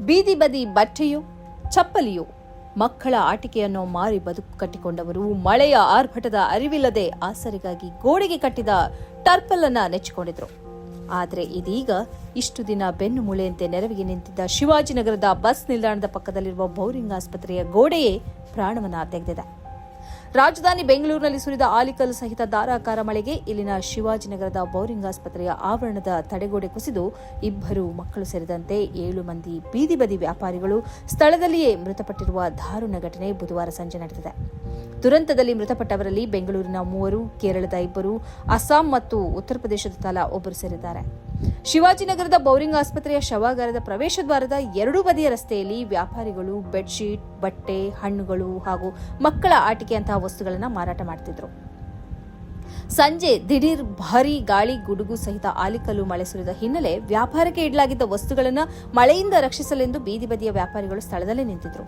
ಬೀದಿ ಬದಿ ಬಟ್ಟೆಯು ಚಪ್ಪಲಿಯು ಮಕ್ಕಳ ಆಟಿಕೆಯನ್ನು ಮಾರಿ ಬದುಕು ಕಟ್ಟಿಕೊಂಡವರು ಮಳೆಯ ಆರ್ಭಟದ ಅರಿವಿಲ್ಲದೆ ಆಸರಿಗಾಗಿ ಗೋಡೆಗೆ ಕಟ್ಟಿದ ಟರ್ಪಲ್ ಅನ್ನ ನೆಚ್ಚಿಕೊಂಡಿದ್ರು. ಆದರೆ ಇದೀಗ ಇಷ್ಟು ದಿನ ಬೆನ್ನು ಮೂಳೆಯಂತೆ ನೆರವಿಗೆ ನಿಂತಿದ್ದ ಶಿವಾಜಿನಗರದ ಬಸ್ ನಿಲ್ದಾಣದ ಪಕ್ಕದಲ್ಲಿರುವ ಬೌರಿಂಗ್ ಆಸ್ಪತ್ರೆಯ ಗೋಡೆಯೇ ಪ್ರಾಣವನ್ನ ತೆಗೆದಿದೆ. ರಾಜಧಾನಿ ಬೆಂಗಳೂರಿನಲ್ಲಿ ಸುರಿದ ಆಲಿಕಲ್ಲು ಸಹಿತ ಧಾರಾಕಾರ ಮಳೆಗೆ ಇಲ್ಲಿನ ಶಿವಾಜಿನಗರದ ಬೌರಿಂಗ್ ಆಸ್ಪತ್ರೆಯ ಆವರಣದ ತಡೆಗೋಡೆ ಕುಸಿದು 2 ಮಕ್ಕಳು ಸೇರಿದಂತೆ 7 ಮಂದಿ ಬೀದಿ ಬದಿ ವ್ಯಾಪಾರಿಗಳು ಸ್ಥಳದಲ್ಲಿಯೇ ಮೃತಪಟ್ಟಿರುವ ದಾರುಣ ಘಟನೆ ಬುಧವಾರ ಸಂಜೆ ನಡೆದಿದೆ. ದುರಂತದಲ್ಲಿ ಮೃತಪಟ್ಟವರಲ್ಲಿ ಬೆಂಗಳೂರಿನ 3, ಕೇರಳದ 2, ಅಸ್ಸಾಂ ಮತ್ತು ಉತ್ತರ ಪ್ರದೇಶದ ತಲಾ 1 ಸೇರಿದ್ದಾರೆ. ಶಿವಾಜಿನಗರದ ಬೌರಿಂಗ್ ಆಸ್ಪತ್ರೆಯ ಶವಾಗಾರದ ಪ್ರವೇಶ ದ್ವಾರದ 2 ಬದಿಯ ರಸ್ತೆಯಲ್ಲಿ ವ್ಯಾಪಾರಿಗಳು ಬೆಡ್ಶೀಟ್, ಬಟ್ಟೆ, ಹಣ್ಣುಗಳು ಹಾಗೂ ಮಕ್ಕಳ ಆಟಿಕೆಯಂತಹ ವಸ್ತುಗಳನ್ನು ಮಾರಾಟ ಮಾಡುತ್ತಿದ್ದರು. ಸಂಜೆ ದಿಢೀರ್ ಭಾರೀ ಗಾಳಿ, ಗುಡುಗು ಸಹಿತ ಆಲಿಕಲ್ಲು ಮಳೆ ಸುರಿದ ಹಿನ್ನೆಲೆ ವ್ಯಾಪಾರಕ್ಕೆ ಇಡಲಾಗಿದ್ದ ವಸ್ತುಗಳನ್ನು ಮಳೆಯಿಂದ ರಕ್ಷಿಸಲೆಂದು ಬೀದಿ ಬದಿಯ ವ್ಯಾಪಾರಿಗಳು ಸ್ಥಳದಲ್ಲೇ ನಿಂತಿದ್ರು.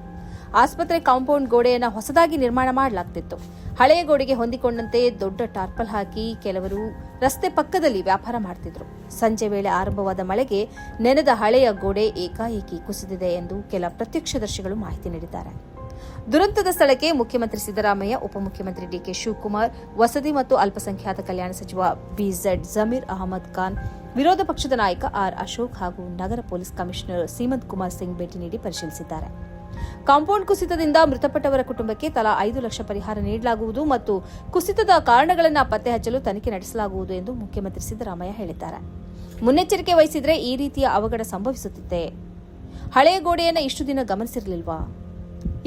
ಆಸ್ಪತ್ರೆ ಕಾಂಪೌಂಡ್ ಗೋಡೆಯನ್ನು ಹೊಸದಾಗಿ ನಿರ್ಮಾಣ ಮಾಡಲಾಗುತ್ತಿತ್ತು. ಹಳೆಯ ಗೋಡೆಗೆ ಹೊಂದಿಕೊಂಡಂತೆ ದೊಡ್ಡ ಟಾರ್ಪಲ್ ಹಾಕಿ ಕೆಲವರು ರಸ್ತೆ ಪಕ್ಕದಲ್ಲಿ ವ್ಯಾಪಾರ ಮಾಡುತ್ತಿದ್ರು. ಸಂಜೆ ವೇಳೆ ಆರಂಭವಾದ ಮಳೆಗೆ ನೆನೆದ ಹಳೆಯ ಗೋಡೆ ಏಕಾಏಕಿ ಕುಸಿದಿದೆ ಎಂದು ಕೆಲ ಪ್ರತ್ಯಕ್ಷದರ್ಶಿಗಳು ಮಾಹಿತಿ ನೀಡಿದ್ದಾರೆ. ದುರಂತದ ಸ್ಥಳಕ್ಕೆ ಮುಖ್ಯಮಂತ್ರಿ ಸಿದ್ದರಾಮಯ್ಯ, ಉಪಮುಖ್ಯಮಂತ್ರಿ ಡಿಕೆ ಶಿವಕುಮಾರ್, ವಸತಿ ಮತ್ತು ಅಲ್ಪಸಂಖ್ಯಾತ ಕಲ್ಯಾಣ ಸಚಿವ ಬಿಜೆಡ್ ಜಮೀರ್ ಅಹಮದ್ ಖಾನ್, ವಿರೋಧ ಪಕ್ಷದ ನಾಯಕ ಆರ್ ಅಶೋಕ್ ಹಾಗೂ ನಗರ ಪೊಲೀಸ್ ಕಮಿಷನರ್ ಸೀಮಂತ್ ಕುಮಾರ್ ಸಿಂಗ್ ಭೇಟಿ ನೀಡಿ ಪರಿಶೀಲಿಸಿದ್ದಾರೆ. ಕಾಂಪೌಂಡ್ ಕುಸಿತದಿಂದ ಮೃತಪಟ್ಟವರ ಕುಟುಂಬಕ್ಕೆ ತಲಾ 5 ಲಕ್ಷ ಪರಿಹಾರ ನೀಡಲಾಗುವುದು ಮತ್ತು ಕುಸಿತದ ಕಾರಣಗಳನ್ನು ಪತ್ತೆ ಹಚ್ಚಲು ತನಿಖೆ ನಡೆಸಲಾಗುವುದು ಎಂದು ಮುಖ್ಯಮಂತ್ರಿ ಸಿದ್ದರಾಮಯ್ಯ ಹೇಳಿದ್ದಾರೆ. ಮುನ್ನೆಚ್ಚರಿಕೆ ವಹಿಸಿದ್ರೆ ಈ ರೀತಿಯ ಅವಘಡ ಸಂಭವಿಸುತ್ತಿದೆ. ಹಳೆಯ ಗೋಡೆಯನ್ನು ಇಷ್ಟು ದಿನ ಗಮನಿಸಿರಲಿಲ್ವಾ?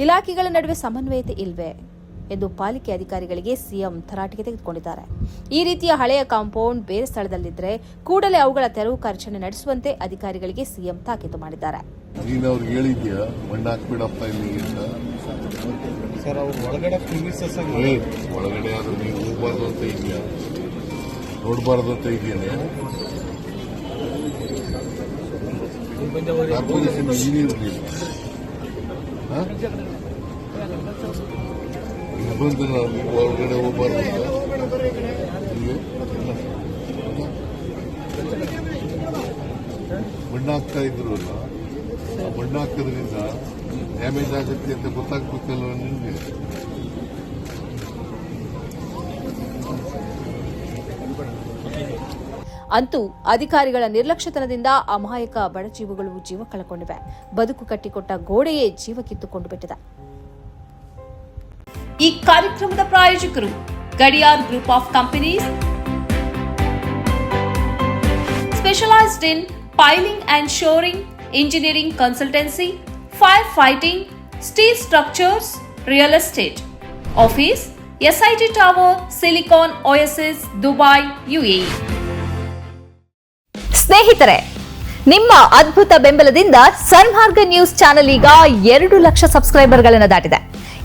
ಇಲಾಖೆಗಳ ನಡುವೆ ಸಮನ್ವಯತೆ ಇಲ್ವೇ ಎಂದು ಪಾಲಿಕೆ ಅಧಿಕಾರಿಗಳಿಗೆ ಸಿಎಂ ತರಾಟೆಗೆ ತೆಗೆದುಕೊಂಡಿದ್ದಾರೆ. ಈ ರೀತಿಯ ಹಳೆಯ ಕಾಂಪೌಂಡ್ ಬೇರೆ ಸ್ಥಳದಲ್ಲಿದ್ದರೆ ಕೂಡಲೇ ಅವುಗಳ ತೆರವು ಕಾರ್ಯಾಚರಣೆ ನಡೆಸುವಂತೆ ಅಧಿಕಾರಿಗಳಿಗೆ ಸಿಎಂ ತಾಕೀತು ಮಾಡಿದ್ದಾರೆ. ಒಳಗಡೆ ಹೋಗಬಾರ್ದು. ಮಣ್ಣು ಹಾಕ್ತಾ ಇದ್ರು, ಆ ಮಣ್ಣು ಹಾಕೋದ್ರಿಂದ ಡ್ಯಾಮೇಜ್ ಆಗುತ್ತೆ ಅಂತ ಗೊತ್ತಾಗ್ಬೇಕಲ್ಲ ನಿಮಗೆ. ಅಂತೂ ಅಧಿಕಾರಿಗಳ ನಿರ್ಲಕ್ಷ್ಯತನದಿಂದ ಅಮಾಯಕ ಬಡಜೀವಗಳು ಜೀವ ಕಳಕೊಂಡಿವೆ. ಬದುಕು ಕಟ್ಟಿಕೊಟ್ಟ ಗೋಡೆಯೇ ಜೀವ ಕಿತ್ತುಕೊಂಡು ಬಿಟ್ಟಿದೆ. ಈ ಕಾರ್ಯಕ್ರಮದ ಪ್ರಾಯೋಜಕರು Gadiyar group of companies, specialised in piling and shoring, engineering consultancy, fire fighting, steel structures, real estate. Office SIT tower, silicon OSS, Dubai, UAE. ಸ್ನೇಹಿತರೆ, ನಿಮ್ಮ ಅದ್ಭುತ ಬೆಂಬಲದಿಂದ ಸನ್ಮಾರ್ಗ ನ್ಯೂಸ್ ಚಾನೆಲ್ ಈಗ 2 ಲಕ್ಷ ಸಬ್ಸ್ಕ್ರೈಬರ್ಗಳನ್ನು ದಾಟಿದೆ.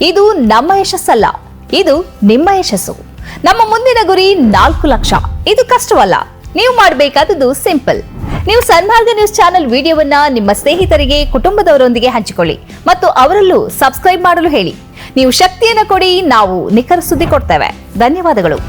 ಇದು ನಮ್ಮ ಯಶಸ್ಸಲ್ಲ, ಇದು ನಿಮ್ಮ ಯಶಸ್ಸು. ನಮ್ಮ ಮುಂದಿನ ಗುರಿ 4 ಲಕ್ಷ. ಇದು ಕಷ್ಟವಲ್ಲ. ನೀವು ಮಾಡಬೇಕಾದದ್ದು ಸಿಂಪಲ್. ನೀವು ಸನ್ಮಾರ್ಗ ನ್ಯೂಸ್ ಚಾನೆಲ್ ವಿಡಿಯೋವನ್ನ ನಿಮ್ಮ ಸ್ನೇಹಿತರಿಗೆ, ಕುಟುಂಬದವರೊಂದಿಗೆ ಹಂಚಿಕೊಳ್ಳಿ ಮತ್ತು ಅವರಲ್ಲೂ ಸಬ್ಸ್ಕ್ರೈಬ್ ಮಾಡಲು ಹೇಳಿ. ನೀವು ಶಕ್ತಿಯನ್ನು ಕೊಡಿ, ನಾವು ನಿಖರ ಸುದ್ದಿ ಕೊಡ್ತೇವೆ. ಧನ್ಯವಾದಗಳು.